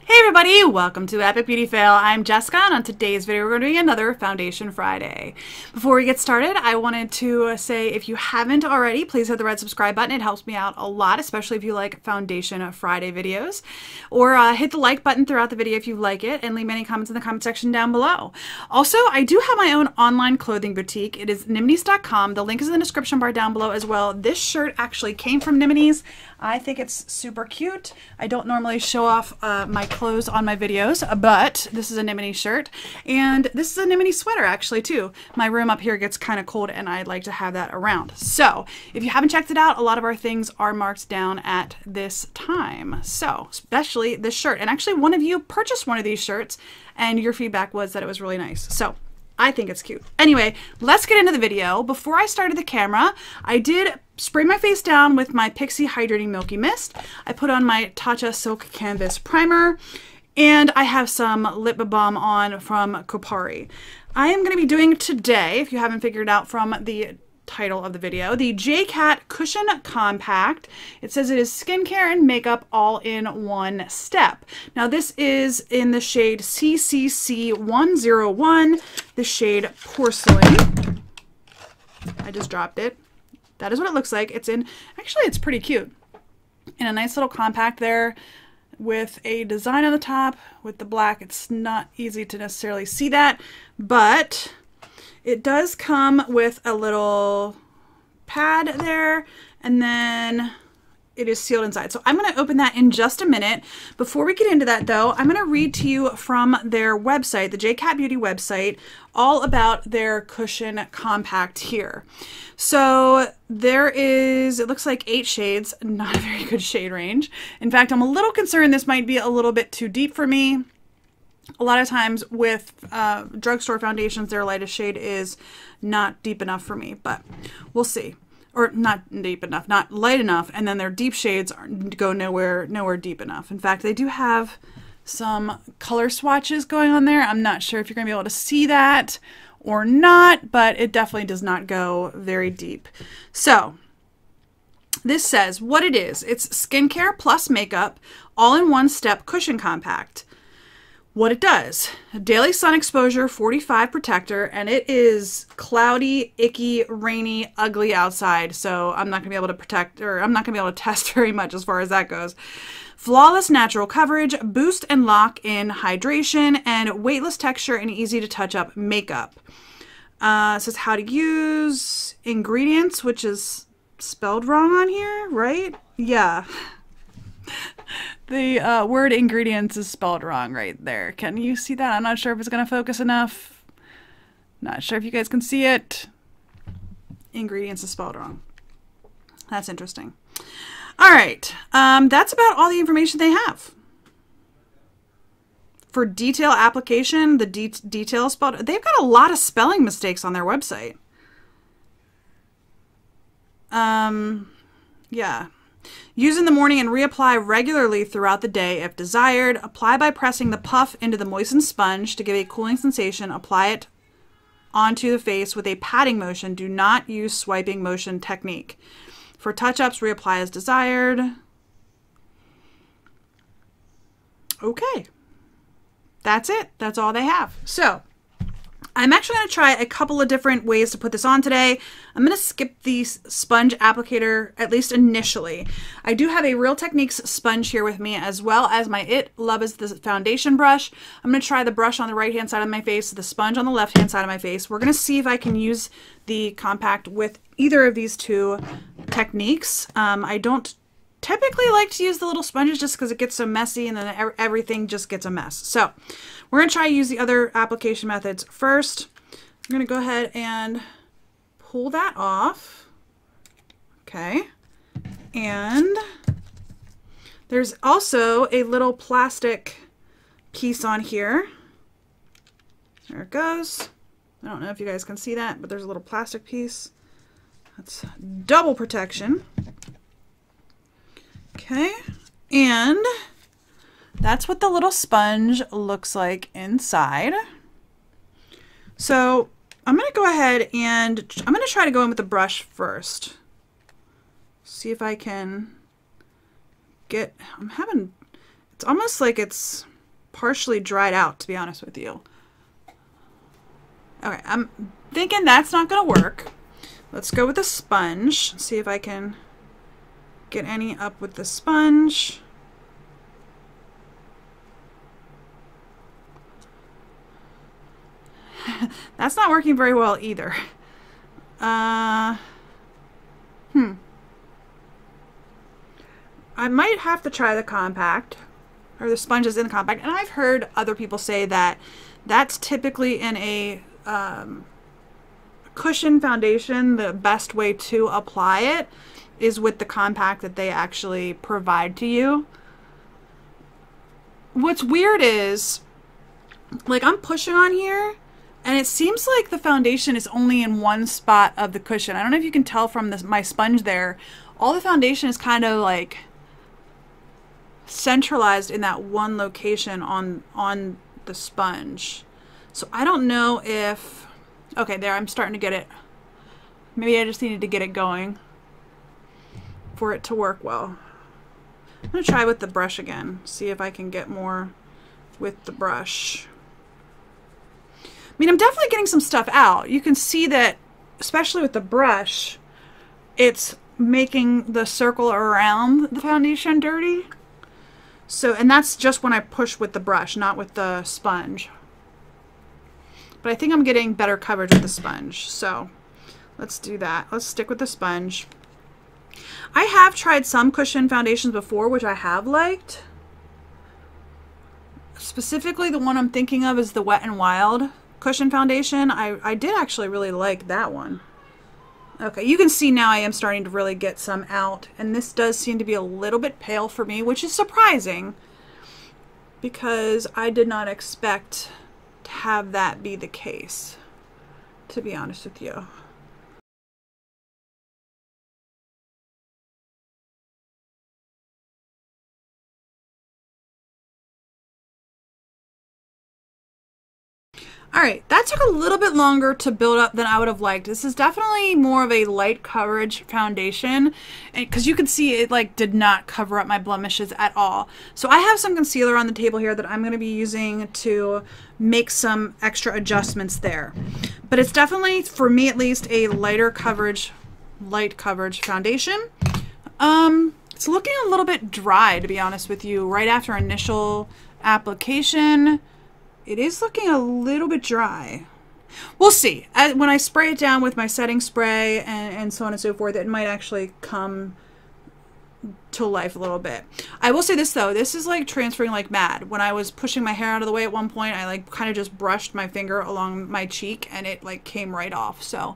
Hey everybody, welcome to Epic Beauty Fail. I'm Jessica, and on today's video we're going to do another Foundation Friday. Before we get started, I wanted to say if you haven't already, please hit the red subscribe button. It helps me out a lot, especially if you like Foundation Friday videos. Or hit the like button throughout the video if you like it, and leave any comments in the comment section down below. Also, I do have my own online clothing boutique. It is Niminies.com. The link is in the description bar down below as well. This shirt actually came from Niminies. I think it's super cute. I don't normally show off my clothes on my videos, but this is a Nimini shirt, and this is a Nimini sweater actually too. My room up here gets kind of cold and I'd like to have that around. So if you haven't checked it out, a lot of our things are marked down at this time. So especially this shirt, and actually one of you purchased one of these shirts and your feedback was that it was really nice. So I think it's cute. Anyway, let's get into the video. Before I started the camera, I did spray my face down with my Pixi Hydrating Milky Mist. I put on my Tatcha Silk Canvas Primer, and I have some lip balm on from Kopari. I am going to be doing today, if you haven't figured out from the title of the video, the JCat Cushion Compact. It says it is skincare and makeup all in one step. Now this is in the shade CCC101, the shade Porcelain. I just dropped it. That is what it looks like. It's in, actually it's pretty cute. In a nice little compact there with a design on the top with the black. It's not easy to necessarily see that, but it does come with a little pad there, and then it is sealed inside. So I'm going to open that in just a minute. Before we get into that though, I'm going to read to you from their website, the JCat Beauty website, all about their cushion compact here. So there is, it looks like 8 shades, not a very good shade range. In fact, I'm a little concerned this might be a little bit too deep for me. A lot of times with drugstore foundations, their lightest shade is not deep enough for me, but we'll see. Or not deep enough, not light enough, and then their deep shades go nowhere deep enough. In fact, they do have some color swatches going on there. I'm not sure if you're going to be able to see that or not, but it definitely does not go very deep. So this says what it is. It's skincare plus makeup, all in one step cushion compact. What it does, daily sun exposure 45 protector, and it is cloudy, icky, rainy, ugly outside, so I'm not gonna be able to protect, or I'm not gonna be able to test very much as far as that goes. Flawless natural coverage, boost and lock in hydration, and weightless texture and easy to touch up makeup. It says how to use, ingredients, which is spelled wrong on here, right? Yeah. The word ingredients is spelled wrong right there. Can you see that? I'm not sure if it's going to focus enough. Not sure if you guys can see it. Ingredients is spelled wrong. That's interesting. All right. That's about all the information they have. For detail application, the detail is spelled. They've got a lot of spelling mistakes on their website. Yeah. Use in the morning and reapply regularly throughout the day if desired. Apply by pressing the puff into the moistened sponge to give a cooling sensation. Apply it onto the face with a patting motion. Do not use swiping motion technique. For touch-ups, reapply as desired. Okay. That's it. That's all they have. So I'm actually going to try a couple of different ways to put this on today. I'm going to skip the sponge applicator, at least initially. I do have a Real Techniques sponge here with me, as well as my It Love is the foundation brush. I'm going to try the brush on the right-hand side of my face, the sponge on the left-hand side of my face. We're going to see if I can use the compact with either of these two techniques. I don't typically like to use the little sponges just because it gets so messy and then everything just gets a mess. So we're going to try to use the other application methods first. I'm going to go ahead and pull that off. Okay. And there's also a little plastic piece on here. There it goes. I don't know if you guys can see that, but there's a little plastic piece. That's double protection. Okay, and that's what the little sponge looks like inside. So I'm going to go ahead and I'm going to try to go in with the brush first. See if I can get, it's almost like it's partially dried out, to be honest with you. Okay, I'm thinking that's not going to work. Let's go with a sponge. See if I can get any up with the sponge. That's not working very well either. I might have to try the compact, or the sponges in the compact. And I've heard other people say that that's typically in a cushion foundation, the best way to apply it is with the compact that they actually provide to you. What's weird is, like, I'm pushing on here and it seems like the foundation is only in one spot of the cushion. I don't know if you can tell from this, my sponge there. All the foundation is kind of like centralized in that one location on the sponge. So I don't know if, okay, there, I'm starting to get it. Maybe I just needed to get it going for it to work well. I'm gonna try with the brush again, see if I can get more with the brush. I mean, I'm definitely getting some stuff out. You can see that, especially with the brush, it's making the circle around the foundation dirty. So, and that's just when I push with the brush, not with the sponge. But I think I'm getting better coverage with the sponge. So let's do that. Let's stick with the sponge. I have tried some cushion foundations before, which I have liked. Specifically, the one I'm thinking of is the Wet n Wild cushion foundation. I did actually really like that one. Okay, you can see now I am starting to really get some out, and this does seem to be a little bit pale for me, which is surprising because I did not expect to have that be the case, to be honest with you. Alright, that took a little bit longer to build up than I would have liked. This is definitely more of a light coverage foundation, because you can see it like did not cover up my blemishes at all. So I have some concealer on the table here that I'm going to be using to make some extra adjustments there. But it's definitely, for me at least, a lighter coverage, light coverage foundation. It's looking a little bit dry, to be honest with you, right after initial application. It is looking a little bit dry. We'll see. When I spray it down with my setting spray and so on and so forth, it might actually come to life a little bit. I will say this though, this is like transferring like mad. When I was pushing my hair out of the way at one point, I like kind of just brushed my finger along my cheek and it like came right off. So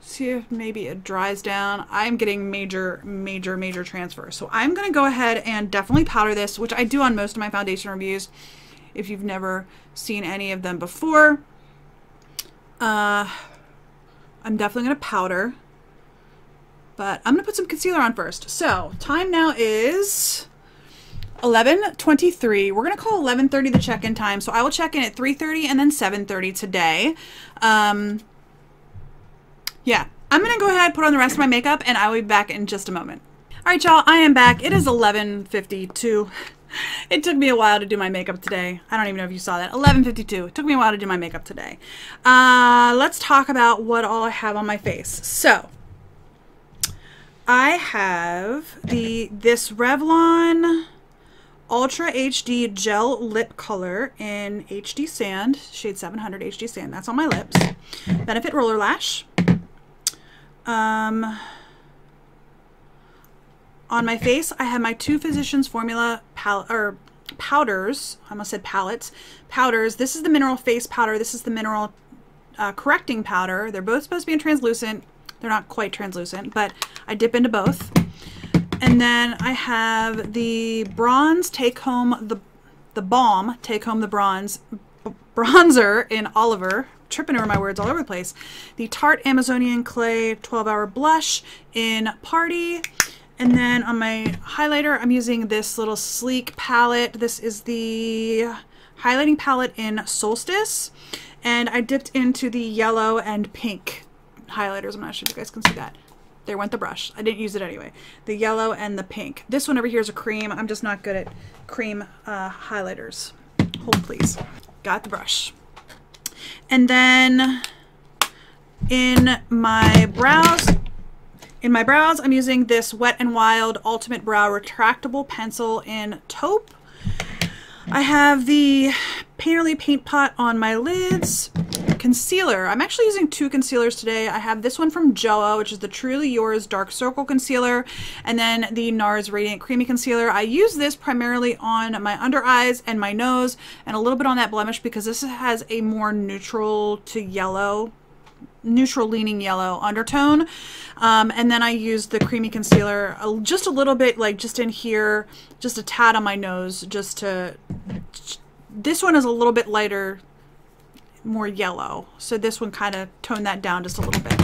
see if maybe it dries down. I'm getting major transfer. So I'm going to go ahead and definitely powder this, which I do on most of my foundation reviews. If you've never seen any of them before, I'm definitely going to powder, but I'm going to put some concealer on first. So time now is 11:23. We're going to call 11:30 the check-in time. So I will check in at 3:30 and then 7:30 today. Yeah, I'm going to go ahead and put on the rest of my makeup and I will be back in just a moment. All right, y'all, I am back. It is 11:52. It took me a while to do my makeup today. I don't even know if you saw that. 11:52. It took me a while to do my makeup today. Let's talk about what all I have on my face. So, I have this Revlon Ultra HD Gel Lip Color in HD Sand, shade 700 HD Sand. That's on my lips. Benefit Roller Lash. On my face, I have my two Physicians Formula powders. I almost said palettes. Powders. This is the mineral face powder. This is the mineral correcting powder. They're both supposed to be in translucent. They're not quite translucent, but I dip into both. And then I have the bronze Take Home the Balm Take Home the Bronzer in Oliver. Tripping over my words all over the place. The Tarte Amazonian Clay 12-Hour Blush in Party. And then on my highlighter, I'm using this little sleek palette. This is the highlighting palette in Solstice. And I dipped into the yellow and pink highlighters. I'm not sure if you guys can see that. There went the brush. I didn't use it anyway. The yellow and the pink. This one over here is a cream. I'm just not good at cream highlighters. Hold please. Got the brush. And then in my brows, I'm using this Wet n Wild Ultimate Brow Retractable Pencil in Taupe. I have the Painterly Paint Pot on my lids. Concealer. I'm actually using two concealers today. I have this one from JOA, which is the Truly Yours Dark Circle Concealer, and then the NARS Radiant Creamy Concealer. I use this primarily on my under eyes and my nose, and a little bit on that blemish because this has a more neutral to yellow, neutral leaning yellow undertone. And then I use the creamy concealer just a little bit, like just in here, just a tad on my nose, just to, this one is a little bit lighter, more yellow, so this one kind of toned that down just a little bit.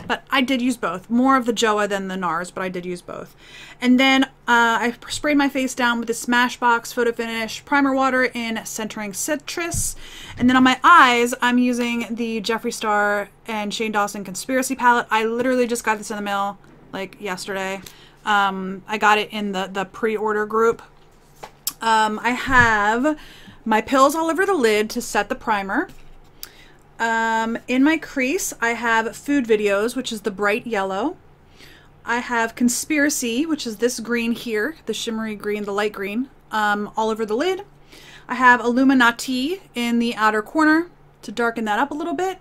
But I did use both, more of the JOA than the NARS, but I did use both. And then I sprayed my face down with the Smashbox Photo Finish Primer Water in Centering Citrus. And then on my eyes, I'm using the Jeffree Star and Shane Dawson Conspiracy Palette. I literally just got this in the mail like yesterday. I got it in the pre-order group. I have my pills all over the lid to set the primer. In my crease, I have Food Videos, which is the bright yellow. I have Conspiracy, which is this green here, the shimmery green, the light green, all over the lid. I have Illuminati in the outer corner to darken that up a little bit.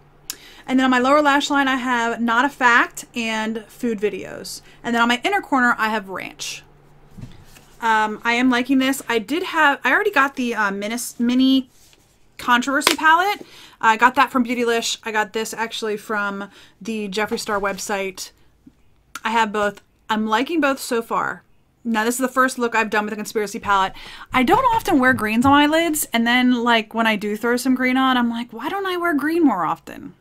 And then on my lower lash line, I have Not a Fact and Food Videos. And then on my inner corner, I have Ranch. I am liking this. I already got the mini Controversy palette. I got that from Beautylish. I got this actually from the Jeffree Star website. I have both. I'm liking both so far. Now this is the first look I've done with the Conspiracy palette. I don't often wear greens on my lids, and then like when I do throw some green on, I'm like, why don't I wear green more often?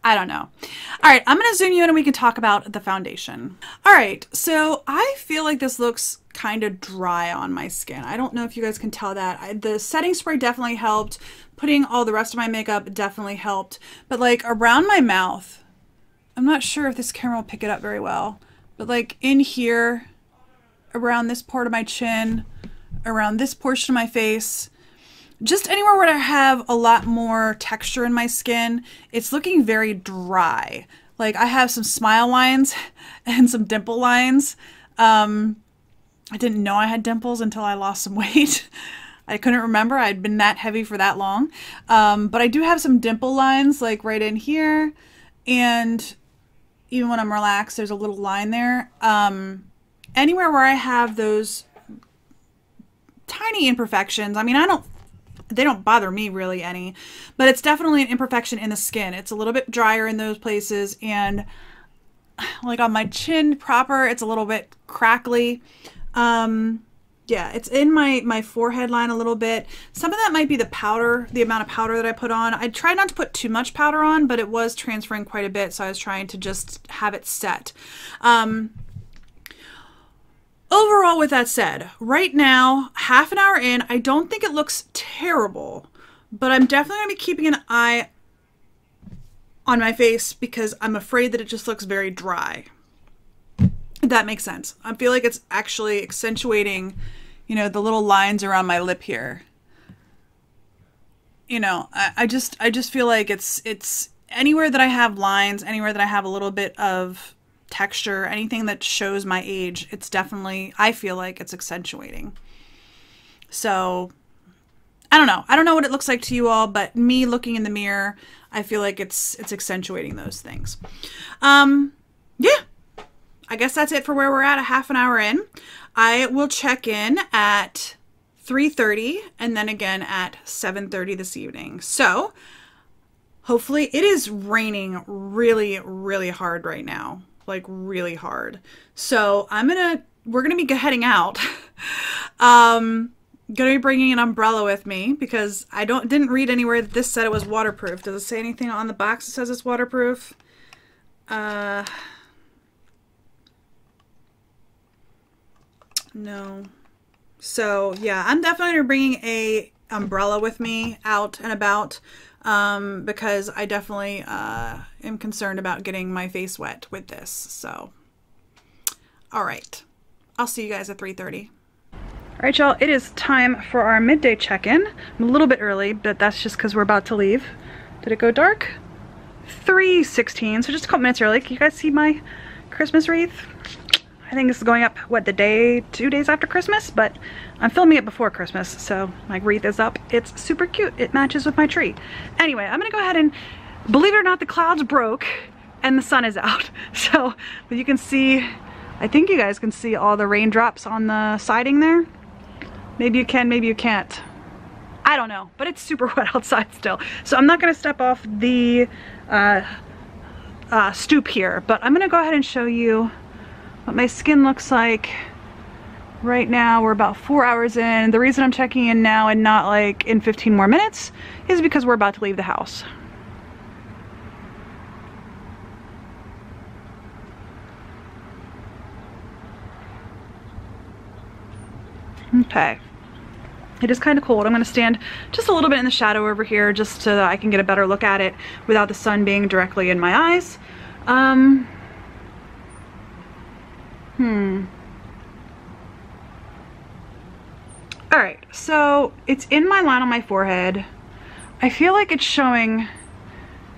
I don't know. All right, I'm going to zoom you in and we can talk about the foundation. All right, so I feel like this looks kind of dry on my skin. I don't know if you guys can tell that. The setting spray definitely helped. Putting all the rest of my makeup definitely helped. But like around my mouth, I'm not sure if this camera will pick it up very well, but like in here, around this part of my chin, around this portion of my face, just anywhere where I have a lot more texture in my skin, it's looking very dry. Like I have some smile lines and some dimple lines. I didn't know I had dimples until I lost some weight. I couldn't remember I'd been that heavy for that long. But I do have some dimple lines like right in here. And even when I'm relaxed, there's a little line there. Anywhere where I have those tiny imperfections, I mean, they don't bother me really any, but it's definitely an imperfection in the skin. It's a little bit drier in those places, and like on my chin proper, it's a little bit crackly. Yeah, it's in my forehead line a little bit. Some of that might be the powder, the amount of powder that I put on. I tried not to put too much powder on, but it was transferring quite a bit, so I was trying to just have it set. Overall, with that said, right now, half an hour in, I don't think it looks terrible, but I'm definitely going to be keeping an eye on my face because I'm afraid that it just looks very dry. If that makes sense. I feel like it's actually accentuating, you know, the little lines around my lip here. You know, I just feel like it's anywhere that I have lines, anywhere that I have a little bit of texture, anything that shows my age, it's definitely, I feel like it's accentuating. So I don't know. I don't know what it looks like to you all, but me looking in the mirror, I feel like it's accentuating those things. Yeah, I guess that's it for where we're at, a half an hour in. I will check in at 3:30 and then again at 7:30 this evening. So hopefully, it is raining really, really hard right now. Like really hard. So we're gonna be heading out. Gonna be bringing an umbrella with me because I didn't read anywhere that this said it was waterproof. Does it say anything on the box that says it's waterproof? No. So yeah, I'm definitely bringing a umbrella with me out and about. Because I definitely am concerned about getting my face wet with this. So, all right. I'll see you guys at 3:30. All right, y'all, it is time for our midday check-in. I'm a little bit early, but that's just because we're about to leave. Did it go dark? 3:16, so just a couple minutes early. Can you guys see my Christmas wreath? I think this is going up, what, the day, 2 days after Christmas? But I'm filming it before Christmas, so my wreath is up. It's super cute. It matches with my tree. Anyway, I'm gonna go ahead and, believe it or not, the clouds broke and the sun is out. So, but you can see, I think you guys can see all the raindrops on the siding there. Maybe you can, maybe you can't. I don't know, but it's super wet outside still. So I'm not gonna step off the stoop here, but I'm gonna go ahead and show you what my skin looks like right now. We're about 4 hours in. The reason I'm checking in now and not like in 15 more minutes is because we're about to leave the house. Okay. It is kind of cold. I'm going to stand just a little bit in the shadow over here just so that I can get a better look at it without the sun being directly in my eyes. Alright, so it's in my line on my forehead. I feel like it's showing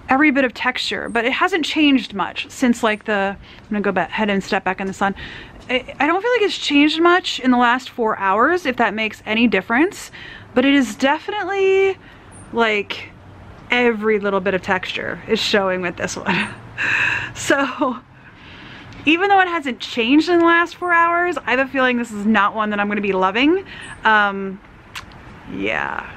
every bit of texture, but it hasn't changed much since like I'm gonna go ahead and step back in the sun. I don't feel like it's changed much in the last 4 hours, if that makes any difference, but it is definitely like every little bit of texture is showing with this one. So even though it hasn't changed in the last 4 hours, I have a feeling this is not one that I'm going to be loving. Yeah.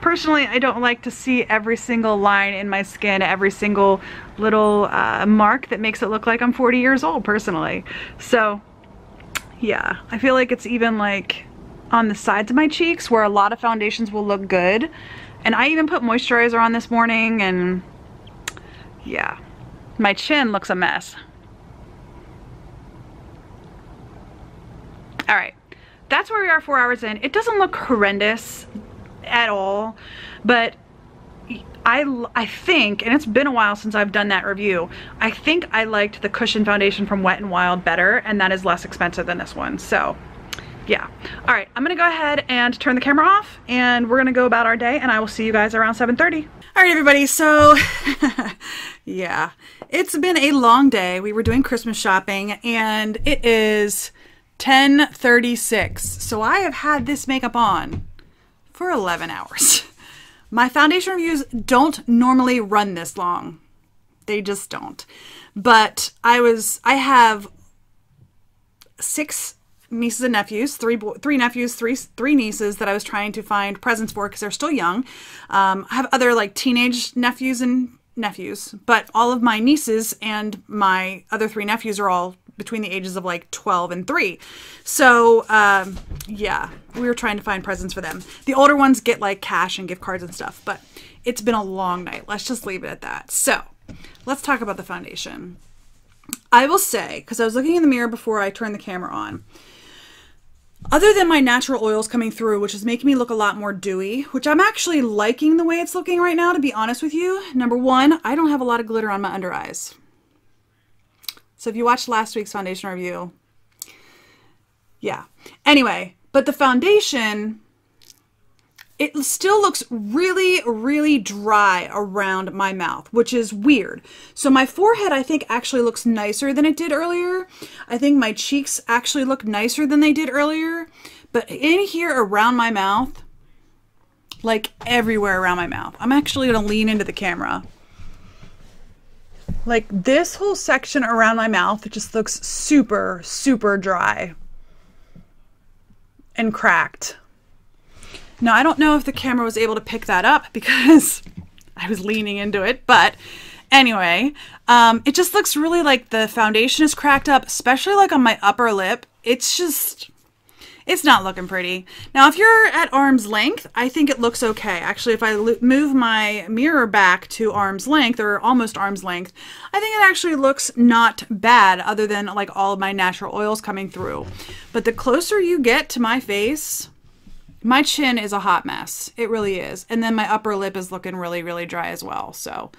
Personally, I don't like to see every single line in my skin, every single little mark that makes it look like I'm 40 years old, personally. So, yeah. I feel like it's even like on the sides of my cheeks where a lot of foundations will look good. And I even put moisturizer on this morning, and yeah. My chin looks a mess. All right, that's where we are 4 hours in. It doesn't look horrendous at all, but I think, and it's been a while since I've done that review, I think I liked the Cushion foundation from Wet n Wild better, and that is less expensive than this one. So yeah. All right, I'm gonna go ahead and turn the camera off, and we're gonna go about our day, and I will see you guys around 7:30. All right, everybody, so yeah, it's been a long day. We were doing Christmas shopping, and it is 10:36. So I have had this makeup on for 11 hours. My foundation reviews don't normally run this long. They just don't. But I have 6 nieces and nephews, three nephews, three nieces that I was trying to find presents for because they're still young. I have other like teenage nephews, but all of my nieces and my other 3 nephews are all between the ages of like 12 and 3. So yeah, we were trying to find presents for them. The older ones get like cash and gift cards and stuff, but it's been a long night. Let's just leave it at that. So let's talk about the foundation. I will say, because I was looking in the mirror before I turned the camera on, other than my natural oils coming through, which is making me look a lot more dewy, which I'm actually liking the way it's looking right now, to be honest with you. Number one, I don't have a lot of glitter on my under eyes. So if you watched last week's foundation review, yeah. Anyway, but the foundation, it still looks really, really dry around my mouth, which is weird. So my forehead, I think, actually looks nicer than it did earlier. I think my cheeks actually look nicer than they did earlier. But in here around my mouth, like everywhere around my mouth, I'm actually going to lean into the camera. Like this whole section around my mouth, it just looks super, super dry and cracked. Now, I don't know if the camera was able to pick that up because I was leaning into it, but anyway, it just looks really like the foundation is cracked up, especially like on my upper lip. It's just, it's not looking pretty. Now, if you're at arm's length, I think it looks okay. Actually, if I move my mirror back to arm's length or almost arm's length, I think it actually looks not bad other than like all of my natural oils coming through. But the closer you get to my face, my chin is a hot mess. It really is. And then my upper lip is looking really, really dry as well. So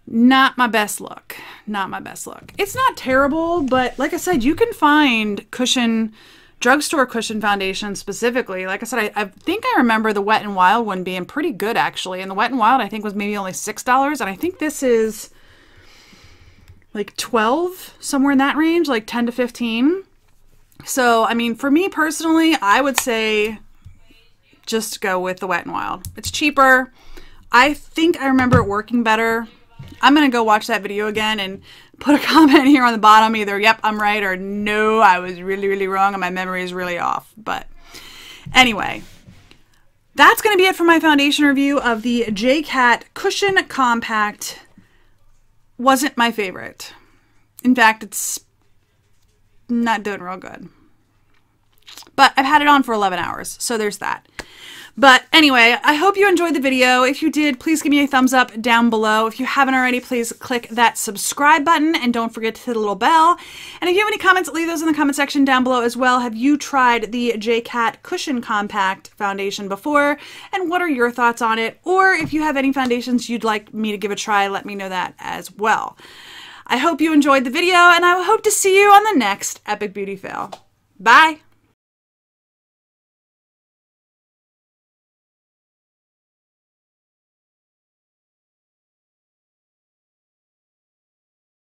not my best look. Not my best look. It's not terrible, but like I said, you can find Cushion drugstore cushion foundation specifically. Like I said, I think I remember the Wet n Wild one being pretty good, actually. And the Wet n Wild, I think, was maybe only $6. And I think this is like 12, somewhere in that range, like 10 to 15. So, I mean, for me personally, I would say just go with the Wet n Wild. It's cheaper. I think I remember it working better. I'm going to go watch that video again and put a comment here on the bottom, either, yep, I'm right, or no, I was really, really wrong and my memory is really off. But anyway, that's going to be it for my foundation review of the JCat Cushion Compact. Wasn't my favorite. In fact, it's not doing real good. But I've had it on for 11 hours, so there's that. But anyway, I hope you enjoyed the video. If you did, please give me a thumbs up down below. If you haven't already, please click that subscribe button and don't forget to hit the little bell. And if you have any comments, leave those in the comment section down below as well. Have you tried the JCat Cushion Compact Foundation before? And what are your thoughts on it? Or if you have any foundations you'd like me to give a try, let me know that as well. I hope you enjoyed the video, and I hope to see you on the next Epic Beauty Fail. Bye!